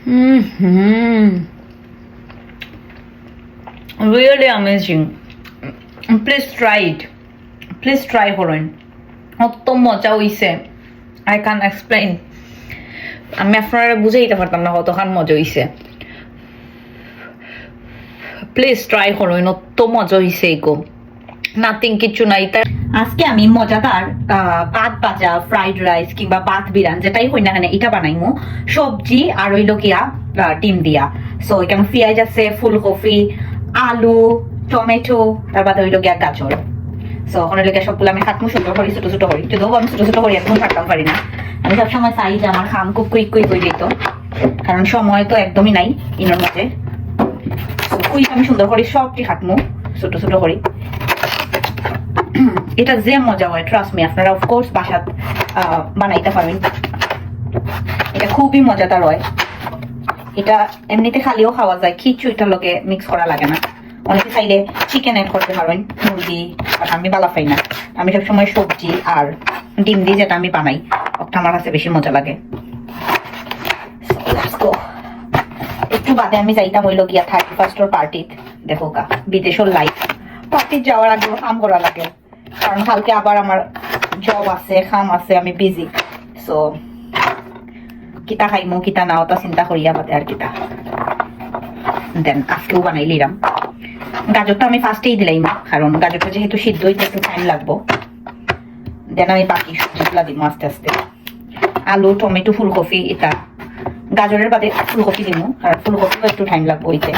Really amazing. Please try it. Please try করুন অত মজা হইছে I can't explain আমি আপনারা বুঝাইতে পারতাম না কতখান মজা হইছে প্লিজ ট্রাই করুন অত মজা হইছে এগো নাথিং কিছু নাই তাই আজকে আমি মজাদার ভাত ভাজা ফ্রাইড রাইস কিংবা ভাত বিরান যেটাই হই না কেন এটা বানাইমু সবজি আর হইলো কিয়া ডিম দিয়া সো এখানে পেঁয়াজ আছে ফুলকপি আলু টমেটো তারপর হইলো গিয়া গাজর সো ওখানে লেগে সবগুলো আমি খাটমু সুন্দর করি ছোট ছোট করি যদিও আমি ছোট ছোট করি একদম কাটতাম পারি না আমি সবসময় চাই যে আমার খাম খুব কুইক কুইক হয়ে যেত কারণ সময় তো একদমই নাই ইনোর মধ্যে কুইক আমি সুন্দর করি সবটি খাটমু ছোট ছোট করি এটা যে মজা হয় ট্রাস্ট মি আপনারা অফকোর্স বাসাত বানাইতে পারবেন এটা খুবই মজাদার হয় এটা এমনিতে খালিও খাওয়া যায় কিছু এটার লগে মিক্স করা লাগে না অনেকে চাইলে চিকেন এড করতে পারবেন মুরগি আমি বালা পাই না আমি সবসময় সবজি আর ডিম দিয়ে যেটা আমি বানাই ওটা আমার কাছে বেশি মজা লাগে একটু বাদে আমি যাইতাম হইলো গিয়া 31st পার্টি দেখো কা বিদেশের লাইফ পার্টি যাওয়ার আগে কাম করা লাগে কারণ কালকে আবার আমার জব আছে কাম আছে আমি বিজি সো কিতা খাইমু কিতা নাও তা চিন্তা করিয়া বাদে আর কিতা দেন আজকেও বানাই লিলাম গাজরটা আমি ফার্স্টেই দিলাম কারণ গাজরটা যেহেতু সিদ্ধ হইতে একটু টাইম লাগবো দেন আমি বাকি সবজিগুলা দিব আস্তে আস্তে আলু টমেটো ফুলকপি এটা গাজরের বাদে ফুলকপি দিব আর ফুলকপিও একটু টাইম লাগবো হইতে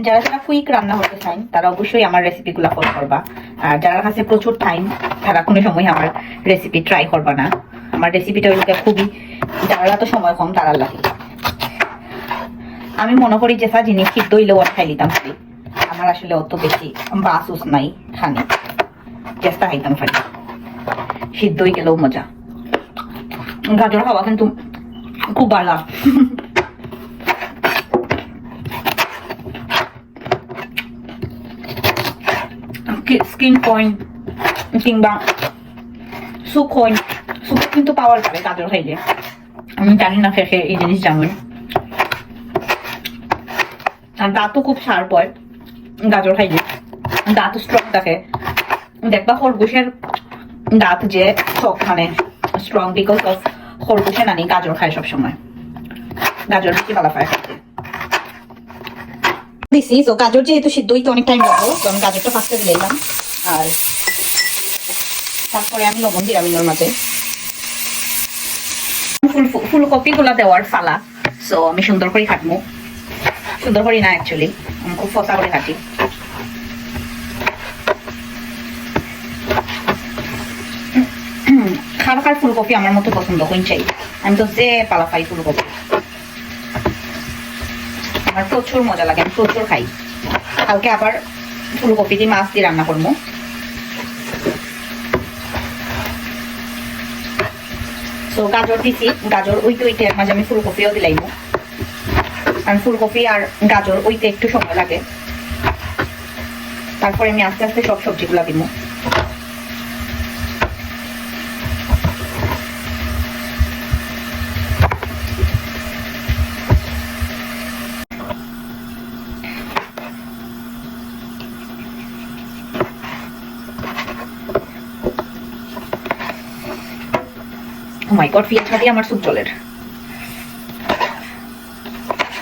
যারা যারা কুইক রান্না করতে চান তারা অবশ্যই আমার রেসিপিগুলো ফলো করবা আর যারা কাছে প্রচুর টাইম তারা কোনো সময় আমার রেসিপি ট্রাই করবা না আমার রেসিপিটা ওইটা খুবই যারা তো সময় কম তারা লাগে আমি মনে করি যে জিনিস সিদ্ধ হইলেও আর খাই লিতাম আমার আসলে অত বেশি বাসুস নাই খানি চেষ্টা খাইতাম পারি সিদ্ধ হয়ে গেলেও মজা গাজর খাওয়া কিন্তু খুব ভালো স্কিন পয়েন্ট কিংবা সুখ হয় সুখ কিন্তু পাওয়ার যাবে গাজর খাইলে আমি জানি না খেয়ে এই জিনিস জানুন আর দাঁতও খুব শার্প হয় গাজর খাইলে দাঁত স্ট্রং থাকে দেখবা খরগোশের দাঁত যে মানে স্ট্রং বিকজ অফ খরগোশে নানি গাজর খায় সবসময় গাজর বেশি ভালো পায় দিছি তো গাজর যেহেতু সিদ্ধ হইতে অনেক টাইম লাগবে তো আমি গাজরটা ফার্স্টে দিলাম আর তারপরে আমি লবণ দিলাম এর মাঝে ফুলকপি গুলা দেওয়ার ফালা সো আমি সুন্দর করে কাটবো সুন্দর করি না অ্যাকচুয়ালি আমি খুব ফসা করে কাটি খার খার ফুলকপি আমার মতো পছন্দ হইন চাই আমি তো যে পালা পাই ফুলকপি আমার প্রচুর মজা লাগে আমি প্রচুর খাই কালকে আবার ফুলকপি দিয়ে মাছ দিয়ে রান্না করবো তো গাজর দিছি গাজর ওইতে ওইতে এর মাঝে আমি ফুলকপিও দিলাইবো কারণ ফুলকপি আর গাজর ওইতে একটু সময় লাগে তারপরে আমি আস্তে আস্তে সব সবজিগুলা দিব মাই গড পেঁয়াজ দিয়ে আমার স্যুপ চলের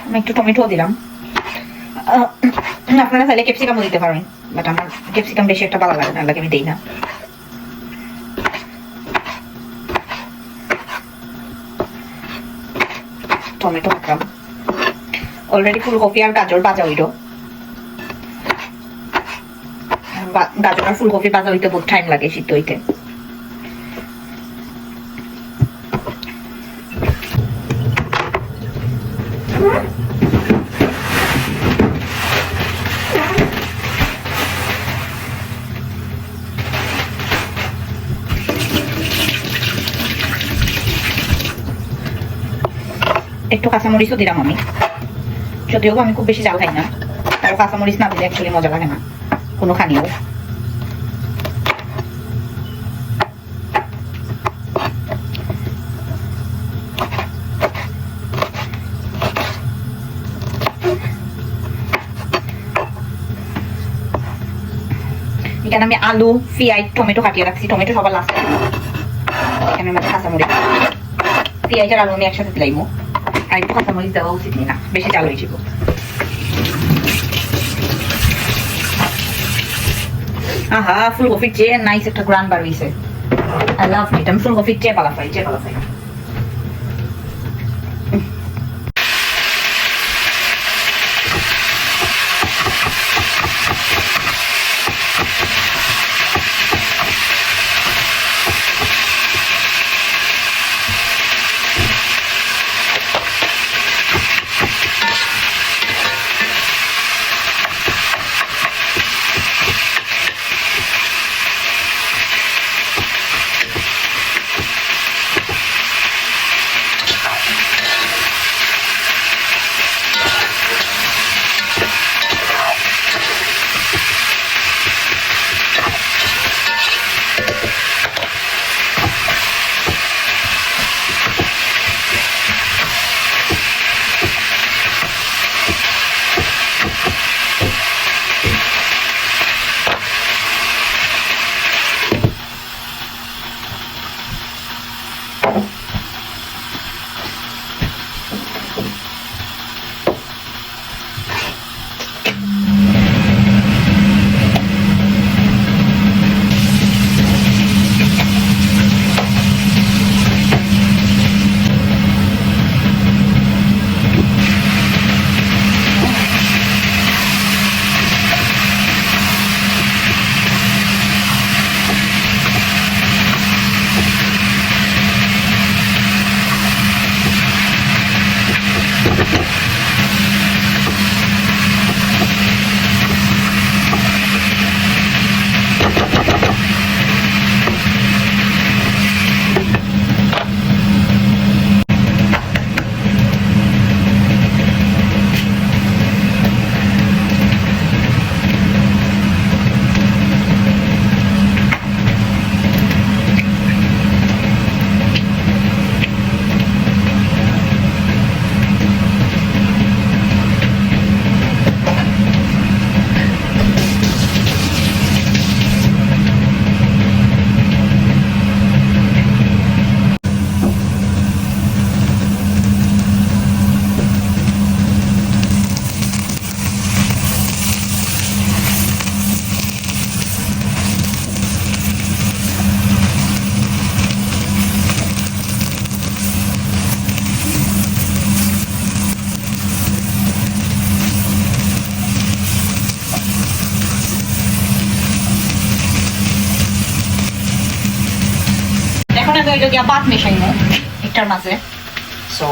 আমি একটু টমেটো দিলাম আপনারা চাইলে ক্যাপসিকামও দিতে পারেন বাট আমার ক্যাপসিকাম বেশি একটা ভালো লাগে না লাগে আমি দিই না টমেটো রাখলাম অলরেডি ফুলকপি আর গাজর ভাজা হইল গাজর আর ফুলকপি ভাজা হইতে বহুত টাইম লাগে সিদ্ধ হইতে একটু কাঁচামরিচও দিলাম আমি যদিও আমি খুব বেশি জাল খাই না আর কাঁচামরিচ না দিলে অ্যাকচুয়ালি মজা লাগে না কোনো খানিও এখানে আমি আলু পেঁয়াজ টমেটো কাটিয়ে রাখছি, টমেটো সবার লাস্টে, এখানে মধ্যে কাঁচামরিচ পেঁয়াজ আর আলু আমি একসাথে দিলাইমো, আর একটু কাঁচামরিচ দেওয়া উচিত না, বেশি চাল হয়ে যাব। আহা ফুলকপির যে নাইস একটা গ্রান বার হয়েছে, আই লাভ ইট। আমি ফুলকপির চেয়ে পালা পাই, চেয়ে পালা পাই। এখন আমি ওইটা গিয়া ভাত মিশাইমু একটার মাঝে। সো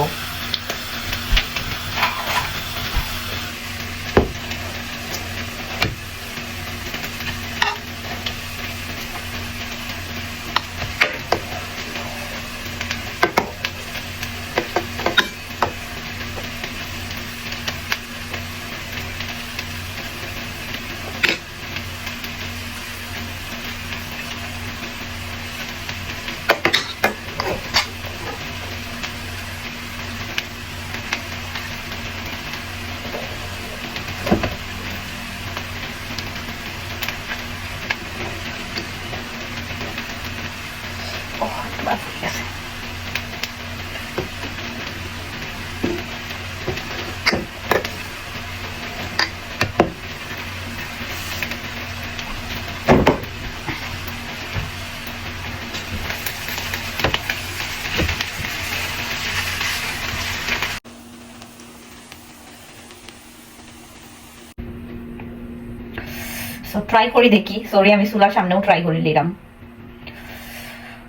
ট্রাই করি দেখি। সরি আমি চুলার সামনেও ট্রাই করে নিলাম।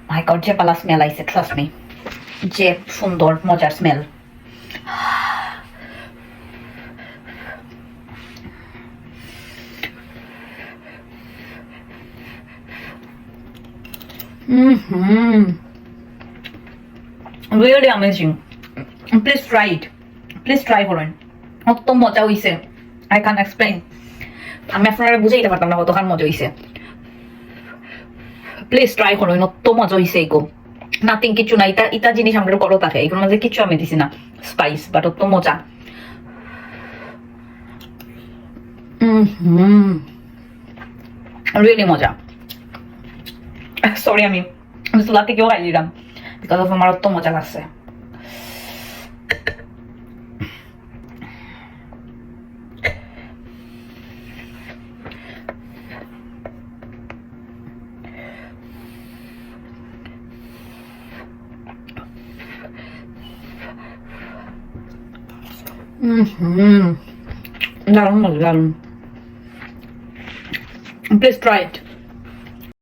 মাই গড যে পালা স্মেল আইছে, ট্রাস্ট মি, যে সুন্দর মজার smell. Really amazing. Please try it. Please try করুন, কত মজা হইছে, I can't explain. আমি আপনারা বুঝাইতে পারতাম না কতখান মজা হইছে। প্লিজ ট্রাই করুন, কত মজা হইছে এগো। নাথিং কিছু না, ইটা জিনিস আমরা করো থাকে, এগুলোর মধ্যে কিছু আমি দিছি না স্পাইস, বাট কত মজা। রিয়েলি মজা। সরি আমি চুলা থেকেও খাই দিলাম বিকজ অফ আমার অত মজা লাগছে। দারুণ মজা, দারুণ। Please try it.